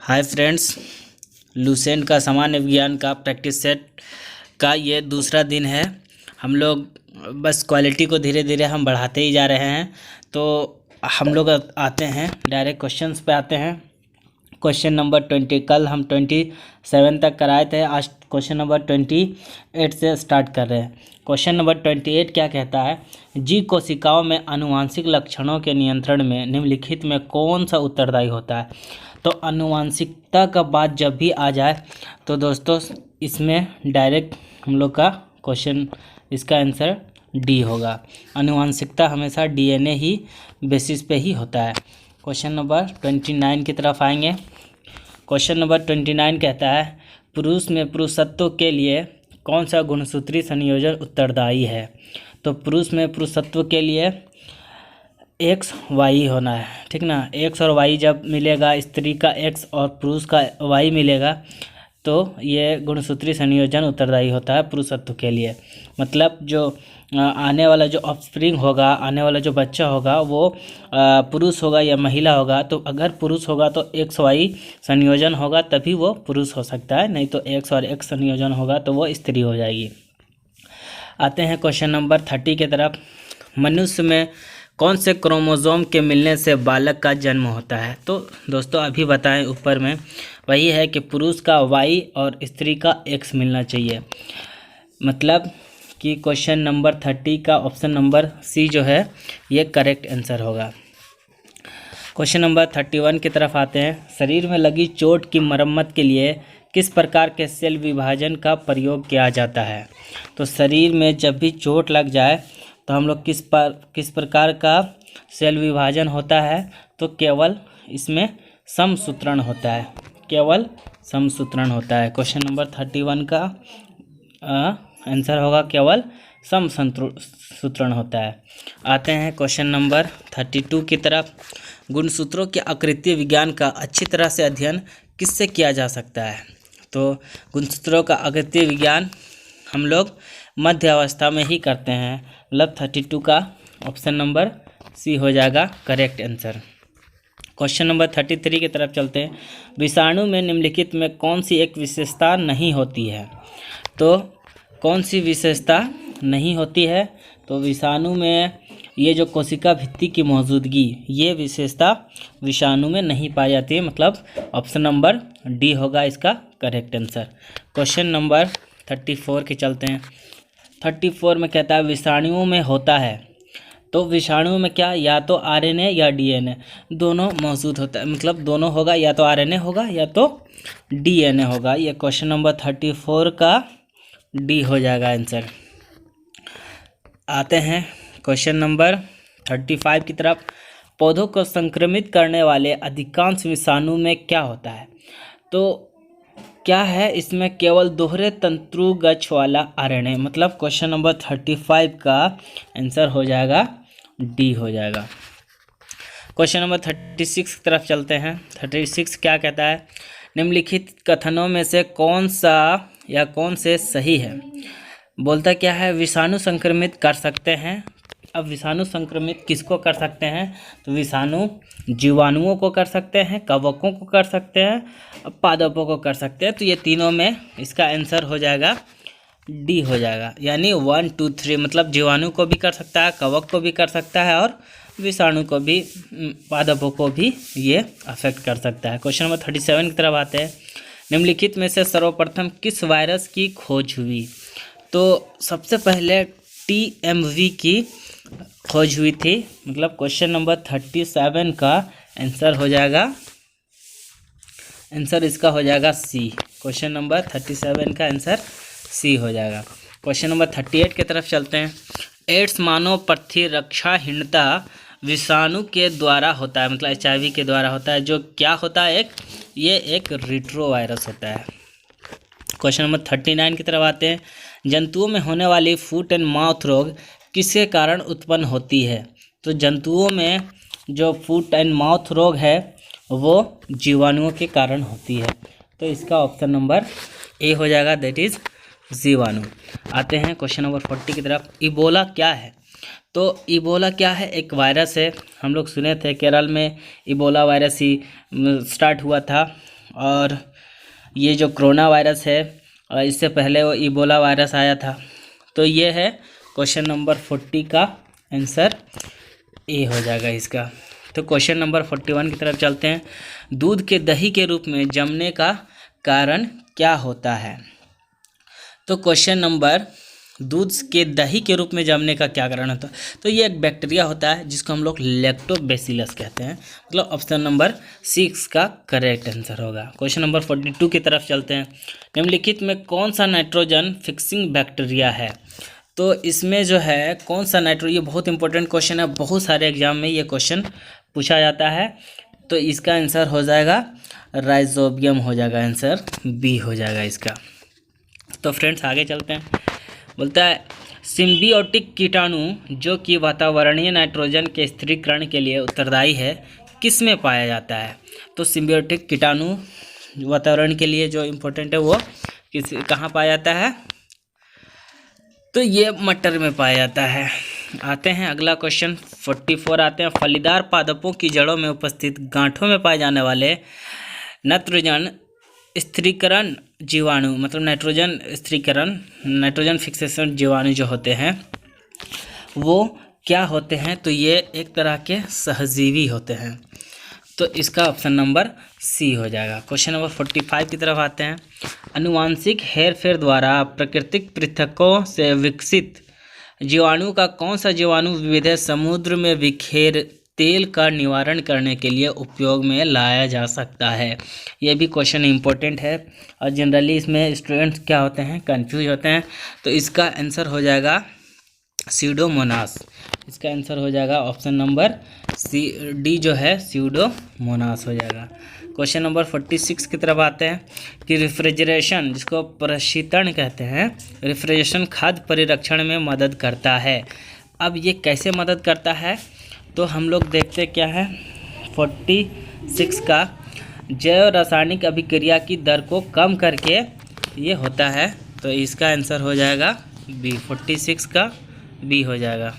Hi friends, Lucent का सामान्य विज्ञान का प्रैक्टिस सेट का ये दूसरा दिन है। हम लोग बस क्वालिटी को धीरे धीरे हम बढ़ाते ही जा रहे हैं। तो हम लोग आते हैं डायरेक्ट क्वेश्चंस पे आते हैं। क्वेश्चन नंबर 20, कल हम 27 तक कराए थे, आज क्वेश्चन नंबर 28 से स्टार्ट कर रहे हैं। क्वेश्चन नंबर 28 क्या कहता है, जीव कोशिकाओं में आनुवांशिक लक्षणों के नियंत्रण में निम्नलिखित में कौन सा उत्तरदायी होता है। तो आनुवांशिकता का बात जब भी आ जाए तो दोस्तों इसमें डायरेक्ट हम लोग का क्वेश्चन, इसका आंसर डी होगा। आनुवांशिकता हमेशा डीएनए ही बेसिस पे ही होता है। क्वेश्चन नंबर 29 की तरफ आएंगे। क्वेश्चन नंबर 29 कहता है, पुरुष में पुरुषत्व के लिए कौन सा गुणसूत्री संयोजन उत्तरदायी है। तो पुरुष में पुरुषत्व के लिए एक्स वाई होना है, ठीक ना। एक्स और वाई जब मिलेगा, स्त्री का एक्स और पुरुष का वाई मिलेगा, तो ये गुणसूत्री संयोजन उत्तरदायी होता है पुरुषत्व के लिए। मतलब जो आने वाला जो ऑफस्प्रिंग होगा, आने वाला जो बच्चा होगा वो पुरुष होगा या महिला होगा। तो अगर पुरुष होगा तो एक्स वाई संयोजन होगा तभी वो पुरुष हो सकता है, नहीं तो एक्स और एक्स संयोजन होगा तो वो स्त्री हो जाएगी। आते हैं क्वेश्चन नंबर 30 की तरफ। मनुष्य में कौन से क्रोमोसोम के मिलने से बालक का जन्म होता है। तो दोस्तों अभी बताएं ऊपर में वही है कि पुरुष का वाई और स्त्री का एक्स मिलना चाहिए। मतलब कि क्वेश्चन नंबर 30 का ऑप्शन नंबर सी जो है ये करेक्ट आंसर होगा। क्वेश्चन नंबर 31 की तरफ आते हैं। शरीर में लगी चोट की मरम्मत के लिए किस प्रकार के सेल विभाजन का प्रयोग किया जाता है। तो शरीर में जब भी चोट लग जाए तो हम लोग किस प्रकार का सेल विभाजन होता है। तो केवल इसमें समसूत्रण होता है, केवल समसूत्रण होता है। क्वेश्चन नंबर 31 का आंसर होगा केवल समसूत्रण होता है। आते हैं क्वेश्चन नंबर 32 की तरफ। गुणसूत्रों के आकृतीय विज्ञान का अच्छी तरह से अध्ययन किससे किया जा सकता है। तो गुणसूत्रों का आकृतीय विज्ञान हम लोग मध्य अवस्था में ही करते हैं। मतलब 32 का ऑप्शन नंबर सी हो जाएगा करेक्ट आंसर। क्वेश्चन नंबर 33 की तरफ चलते हैं। विषाणु में निम्नलिखित में कौन सी एक विशेषता नहीं होती है। तो कौन सी विशेषता नहीं होती है। तो विषाणु में ये जो कोशिका भित्ति की मौजूदगी, ये विशेषता विषाणु में नहीं पाई जाती है। मतलब ऑप्शन नंबर डी होगा इसका करेक्ट आंसर। क्वेश्चन नंबर 34 के चलते हैं। 34 में कहता है विषाणुओं में होता है। तो विषाणु में क्या, या तो आरएनए या डीएनए दोनों मौजूद होता है। मतलब दोनों होगा, या तो आरएनए होगा या तो डीएनए होगा। ये क्वेश्चन नंबर 34 का डी हो जाएगा आंसर। आते हैं क्वेश्चन नंबर 35 की तरफ। पौधों को संक्रमित करने वाले अधिकांश विषाणु में क्या होता है। तो क्या है इसमें, केवल दोहरे तंतुगछ वाला आरएनए। मतलब क्वेश्चन नंबर 35 का आंसर हो जाएगा डी हो जाएगा। क्वेश्चन नंबर 36 की तरफ चलते हैं। 36 क्या कहता है, निम्नलिखित कथनों में से कौन सा या कौन से सही है। बोलता क्या है, विषाणु संक्रमित कर सकते हैं। अब विषाणु संक्रमित किसको कर सकते हैं। तो विषाणु जीवाणुओं को कर सकते हैं, कवकों को कर सकते हैं, पादपों को कर सकते हैं। तो ये तीनों में इसका आंसर हो जाएगा डी हो जाएगा। यानी 1 2 3 मतलब जीवाणु को भी कर सकता है, कवक को भी कर सकता है और विषाणु को भी, पादपों को भी ये अफेक्ट कर सकता है। क्वेश्चन नंबर 37 की तरफ आते हैं। निम्नलिखित में से सर्वप्रथम किस वायरस की खोज हुई। तो सबसे पहले TMV की खोज हुई थी। मतलब क्वेश्चन नंबर 37 का आंसर हो जाएगा, आंसर इसका हो जाएगा सी। क्वेश्चन नंबर 37 का आंसर सी हो जाएगा। क्वेश्चन नंबर 38 की तरफ चलते हैं। एड्स मानव प्रतिरक्षाहीनता विषाणु के द्वारा होता है। मतलब HIV के द्वारा होता है। जो क्या होता है, ये एक रिट्रो वायरस होता है। क्वेश्चन नंबर 39 की तरफ आते हैं। जंतुओं में होने वाली फुट एंड माउथ रोग किसके कारण उत्पन्न होती है। तो जंतुओं में जो फुट एंड माउथ रोग है वो जीवाणुओं के कारण होती है। तो इसका ऑप्शन नंबर ए हो जाएगा, दैट इज जीवाणु। आते हैं क्वेश्चन नंबर 40 की तरफ। इबोला क्या है। तो इबोला क्या है, एक वायरस है। हम लोग सुने थे केरल में इबोला वायरस ही स्टार्ट हुआ था और ये जो कोरोना वायरस है, और इससे पहले वो इबोला वायरस आया था। तो ये है क्वेश्चन नंबर 40 का आंसर ए हो जाएगा इसका। तो क्वेश्चन नंबर 41 की तरफ चलते हैं। दूध के दही के रूप में जमने का कारण क्या होता है? तो क्वेश्चन नंबर दूध के दही के रूप में जमने का क्या कारण होता है? तो ये एक बैक्टीरिया होता है जिसको हम लोग लैक्टोबैसिलस कहते हैं। मतलब ऑप्शन नंबर 6 का करेक्ट आंसर होगा। क्वेश्चन नंबर 42 की तरफ चलते हैं। निम्नलिखित में कौन सा नाइट्रोजन फिक्सिंग बैक्टीरिया है? तो इसमें जो है कौन सा ये बहुत इंपॉर्टेंट क्वेश्चन है, बहुत सारे एग्जाम में ये क्वेश्चन पूछा जाता है। तो इसका आंसर हो जाएगा राइजोबियम हो जाएगा, आंसर बी हो जाएगा इसका। तो फ्रेंड्स आगे चलते हैं। बोलता है सिम्बियोटिक कीटाणु जो कि वातावरणीय नाइट्रोजन के स्थिरीकरण के लिए उत्तरदायी है, किस में पाया जाता है? तो सिम्बियोटिक कीटाणु वातावरण के लिए जो इम्पोर्टेंट है वो कहाँ पाया जाता है? तो ये मटर में पाया जाता है। आते हैं अगला क्वेश्चन 44 आते हैं। फलीदार पादपों की जड़ों में उपस्थित गांठों में पाए जाने वाले नाइट्रोजन स्थिरीकरण जीवाणु, मतलब नाइट्रोजन फिक्सेशन जीवाणु जो होते हैं वो क्या होते हैं? तो ये एक तरह के सहजीवी होते हैं। तो इसका ऑप्शन नंबर सी हो जाएगा। क्वेश्चन नंबर 45 की तरफ आते हैं। आनुवांशिक हेरफेर द्वारा प्राकृतिक पृथकों से विकसित जीवाणु का कौन सा जीवाणु विविध समुद्र में बिखेर तेल का निवारण करने के लिए उपयोग में लाया जा सकता है? यह भी क्वेश्चन इंपॉर्टेंट है और जनरली इसमें स्टूडेंट्स क्या होते हैं, कंफ्यूज होते हैं। तो इसका आंसर हो जाएगा स्यूडोमोनास। इसका आंसर हो जाएगा ऑप्शन नंबर डी जो है स्यूडोमोनास हो जाएगा। क्वेश्चन नंबर 46 की तरफ आते हैं कि रेफ्रिजरेशन, जिसको प्रशीतन कहते हैं, रेफ्रिजरेशन खाद्य परिरक्षण में मदद करता है। अब ये कैसे मदद करता है? तो हम लोग देखते क्या है 46 का, जैव रासायनिक अभिक्रिया की दर को कम करके ये होता है। तो इसका आंसर हो जाएगा बी, 46 का बी हो जाएगा।